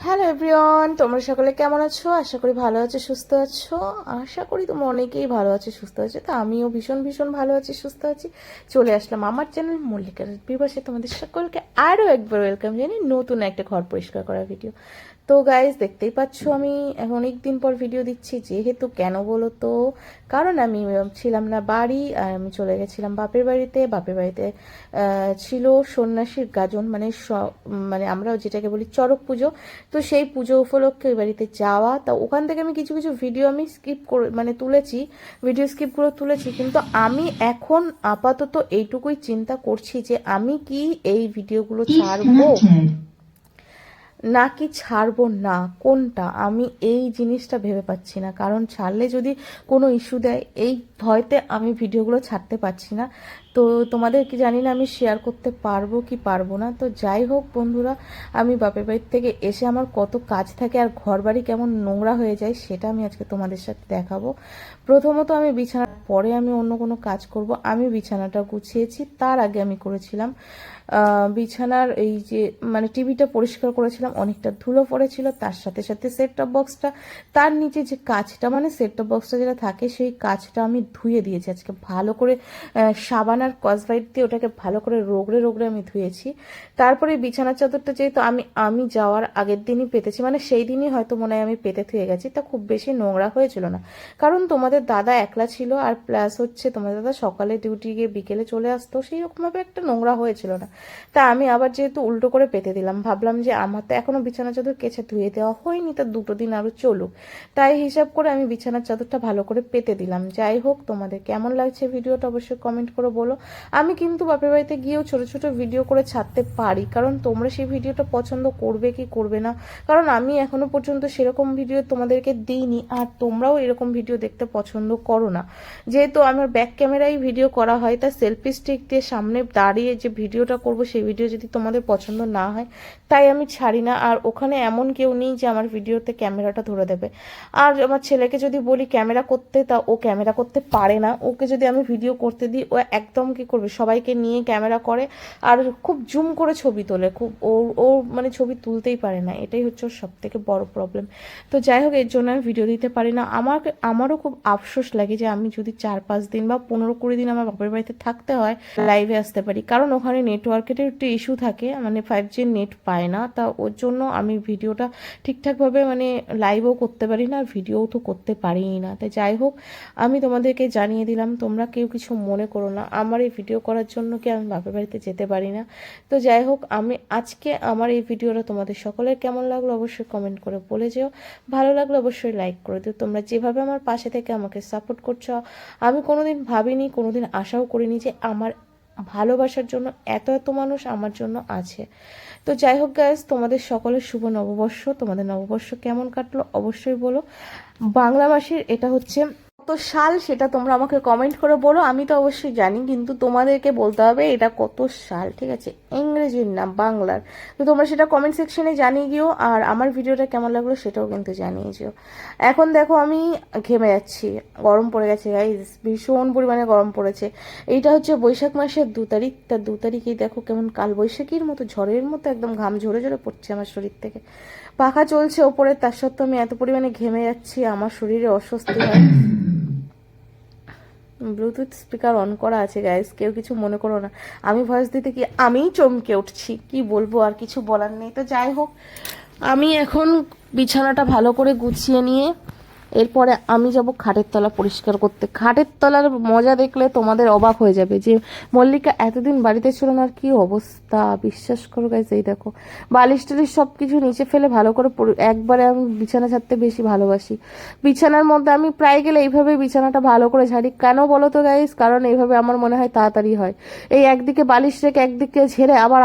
Hello everyone, তোমরা সকলে কেমন আছো? আশা করি ভালো আছো, সুস্থ আছো। আশা করি তোমরা অনেকেই ভালো আছো, সুস্থ আছো। তো আমিও ভীষণ ভীষণ ভালো আছি, সুস্থ আছি। চলে আসলাম আমার চ্যানেল মল্লিকার বিবাসে তোমাদের সকলকে আরও একবার ওয়েলকাম জানি নতুন একটা ঘর পরিষ্কার করার ভিডিও। তো গাইজ দেখতেই পাচ্ছ আমি এখন অনেক দিন পর ভিডিও দিচ্ছি, যেহেতু কেন বলো তো, কারণ আমি ছিলাম না বাড়ি, আর আমি চলে গেছিলাম বাপের বাড়িতে। বাপের বাড়িতে ছিল সন্ন্যাসীর গাজন, মানে আমরা যেটাকে বলি চড়ক পুজো। তো সেই পুজো উপলক্ষে ওই বাড়িতে যাওয়া, তা ওখান থেকে আমি কিছু কিছু ভিডিও আমি স্কিপ করে তুলেছি, ভিডিও স্কিপ করে তুলেছি। কিন্তু আমি এখন আপাতত এইটুকুই চিন্তা করছি যে আমি কি এই ভিডিওগুলো ছাড়বো নাকি ছাড়বো না, কোনটা আমি এই জিনিসটা ভেবে পাচ্ছি না। কারণ ছাড়লে যদি কোনো ইস্যু দেয়, এই ভয়তে আমি ভিডিওগুলো ছাড়তে পারছি না। তো তোমাদের কি জানি না আমি শেয়ার করতে পারবো কি পারবো না। তো যাই হোক বন্ধুরা, আমি বাপের বাড়ির থেকে এসে আমার কত কাজ থাকে আর ঘর বাড়ি কেমন নোংরা হয়ে যায় সেটা আমি আজকে তোমাদের সাথে দেখাবো। প্রথমত আমি বিছানার পরে আমি অন্য কোনো কাজ করব। আমি বিছানাটা গুছিয়েছি, তার আগে আমি করেছিলাম বিছানার এই যে টিভিটা পরিষ্কার করেছিলাম, অনেকটা ধুলো পড়েছিল। তার সাথে সাথে সেট টপ বক্সটা, তার নিচে যে কাচটা সেট টপ বক্সটা যেটা থাকে সেই কাচটা আমি ধুয়ে দিয়েছি আজকে ভালো করে, সাবান আর কসবাইট দিয়ে ওটাকে ভালো করে রোগড়ে রোগড়ে আমি ধুয়েছি। তারপরে বিছানার চাদরটা যেহেতু আমি যাওয়ার আগের দিনই পেতেছি, সেই দিনই হয়তো মনে হয় আমি পেতে থুয়ে গেছি, তা খুব বেশি নোংরা হয়েছিল না। কারণ তোমাদের দাদা একলা ছিল, আর প্লাস হচ্ছে তোমাদের দাদা সকালে ডিউটি গিয়ে বিকেলে চলে আসতো, সেই রকমভাবে একটা নোংরা হয়েছিল না। তা আমি আবার যেহেতু উল্টো করে পেতে দিলাম, ভাবলাম যে আমার তো এখনো বিছানার চাদর কেচে ধুয়ে দেওয়া হয়নি, তা 2 দিন আরো চলুক। তাই হিসাব করে আমি বিছানার চাদরটা ভালো করে পেতে দিলাম। যাই হোক, তোমাদের কেমন লাগছে ভিডিওটা অবশ্যই কমেন্ট করে বলো। আমি কিন্তু বাপের বাড়িতে গিয়েও ছোট ছোট ভিডিও করে ছাড়তে পারি, কারণ তোমরা সেই ভিডিওটা পছন্দ করবে কি করবে না। কারণ আমি এখনো পর্যন্ত সেরকম ভিডিও তোমাদেরকে দিইনি, আর তোমরাও এরকম ভিডিও দেখতে পছন্দ করো না। যেহেতু আমার ব্যাক ক্যামেরায় ভিডিও করা হয়, তা সেলফি স্টিক দিয়ে সামনে দাঁড়িয়ে যে ভিডিওটা করবো সেই ভিডিও যদি তোমাদের পছন্দ না হয়, তাই আমি ছাড়ি না। আর ওখানে এমন কেউ নেই যে আমার ভিডিওতে ক্যামেরাটা ধরে দেবে। আর আমার ছেলেকে যদি বলি ক্যামেরা করতে, তা ও ক্যামেরা করতে পারে না। ওকে যদি আমি ভিডিও করতে দিই, ও একদম কি করবে, সবাইকে নিয়ে ক্যামেরা করে আর খুব জুম করে ছবি তোলে, খুব ও ছবি তুলতেই পারে না। এটাই হচ্ছে ওর সব থেকে বড় প্রবলেম। তো যাই হোক, এর জন্য আমি ভিডিও দিতে পারি না। আমারও খুব আফসোস লাগে যে আমি যদি 4-5 দিন বা 15-20 দিন আমার বাপের বাড়িতে থাকতে হয়, লাইভে আসতে পারি, কারণ ওখানে নেটওয়ার্কের একটু ইস্যু থাকে, 5G নেট পায় না। তা ওর জন্য আমি ভিডিওটা ঠিকঠাকভাবে লাইভও করতে পারি না, আর ভিডিওও তো করতে পারি না। তাই যাই হোক, আমি তোমাদেরকে জানিয়ে দিলাম, তোমরা কেউ কিছু মনে করো না, আমার এই ভিডিও করার জন্য কি আমি বাপের বাড়িতে যেতে পারি না। তো যাই হোক, আমি আজকে আমার এই ভিডিওটা তোমাদের সকলের কেমন লাগলো অবশ্যই কমেন্ট করে বলে যেও। ভালো লাগলে অবশ্যই লাইক করে দিও। তোমরা যেভাবে আমার পাশে থেকে আমাকে সাপোর্ট করছো, আমি কোনোদিন ভাবিনি, কোনোদিন আশাও করিনি যে আমার ভালোবাসার জন্য এত এত মানুষ আমার জন্য আছে। তো যাই হোক গাইজ, তোমাদের সকলের শুভ নববর্ষ। তোমাদের নববর্ষ কেমন কাটলো অবশ্যই বলো। বাংলা মাসের এটা হচ্ছে কত সাল সেটা তোমরা আমাকে কমেন্ট করে বলো। আমি তো অবশ্যই জানি, কিন্তু তোমাদেরকে বলতে হবে এটা কত সাল, ঠিক আছে? ইংরেজির না, বাংলার। তো তোমরা সেটা কমেন্ট সেকশনে জানিয়ে দিও, আর আমার ভিডিওটা কেমন লাগলো সেটাও কিন্তু জানিয়ে দিও। এখন দেখো আমি ঘেমে যাচ্ছি, গরম পড়ে গেছে গাইজ, ভীষণ পরিমাণে গরম পড়েছে। এইটা হচ্ছে বৈশাখ মাসের 2 তারিখ। তার 2 তারিখেই দেখো কেমন কাল বৈশাখীর মতো, ঝড়ের মতো একদম ঘাম ঝরে ঝরে পড়ছে আমার শরীর থেকে। পাখা চলছে ওপরে, তার সত্ত্বেও আমি এত পরিমাণে ঘেমে যাচ্ছি, আমার শরীরে অস্বস্তি হয়। ব্লুটুথ স্পিকার অন করা আছে গাইস, কেউ কিছু মনে করো না। আমি ভয়েস দিতে কি আমিই চমকে উঠছি, কি বলবো, আর কিছু বলার নেই। তো যাই হোক, আমি এখন বিছানাটা ভালো করে গুছিয়ে নিয়ে এরপরে আমি যাব খাটের তলা পরিষ্কার করতে। খাটের তলার মজা দেখলে তোমাদের অবাক হয়ে যাবে যে মল্লিকা এতদিন বাড়িতে ছিল না, আর কি অবস্থা বিশ্বাস করো গাইস। এই দেখো, বালিশ টালিশ সব কিছু নিচে ফেলে ভালো করে একবারে আমি বিছানা ছাড়তে বেশি ভালোবাসি। বিছানার মধ্যে আমি প্রায় গেলে এইভাবে বিছানাটা ভালো করে ছাড়ি। কেন বলো তো গাইস? কারণ এইভাবে আমার মনে হয় তাড়াতাড়ি হয়। এই একদিকে বালিশ রেখে একদিকে ঝেড়ে আবার